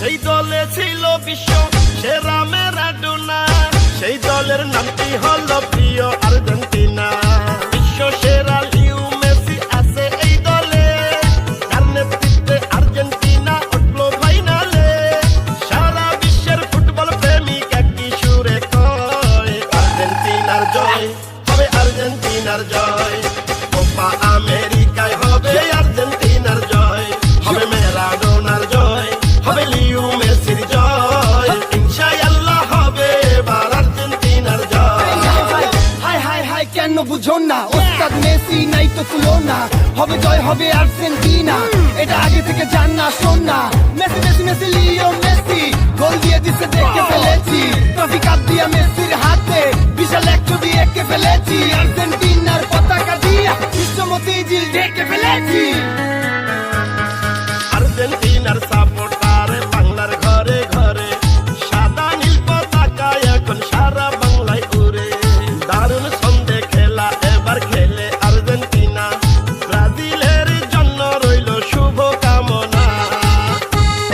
সেই দলে ছিল বিশ্ব সেরা ম্যারাডোনা, সেই দলের নামটি হলো প্রিয় আর্জেন্টিনা। বিশ্ব সেরা লিও মেসি আছে এই দলে, তার নেতৃত্বে আর্জেন্টিনা উঠলো ফাইনালে। সারা বিশ্বের ফুটবল প্রেমিক একই সুরে কয়, আর্জেন্টিনার জয় হবে, আর্জেন্টিনার জয়। কোপা আমেরিকায় হবে আর্জেন্টিনার জয়, হবে ম্যারাডোনার জয়, হবে লিও মেসির জয়। ইনশাআল্লাহ হবে এবার আর্জেন্টিনার জয়। হাই হাই হাই কেন বুঝো না, ওস্তাদ মেসি নাই তো তুলনা, হবে জয় হবে আর্জেন্টিনা, এটা আগে থেকে জান না শোন না। Messi Messi Messi Leo Messi গোল দিয়ে দিছে দেখে ফেলেছি, ট্রফি কাপ দিয়া মেসির হাতে বিশাল এক ছবি এঁকে ফেলেছি, আর্জেন্টিনার পতাকা দিয়া বিশ্বমতি জিল ঢেকে ফেলেছি। আর্জেন্টিনার সাপ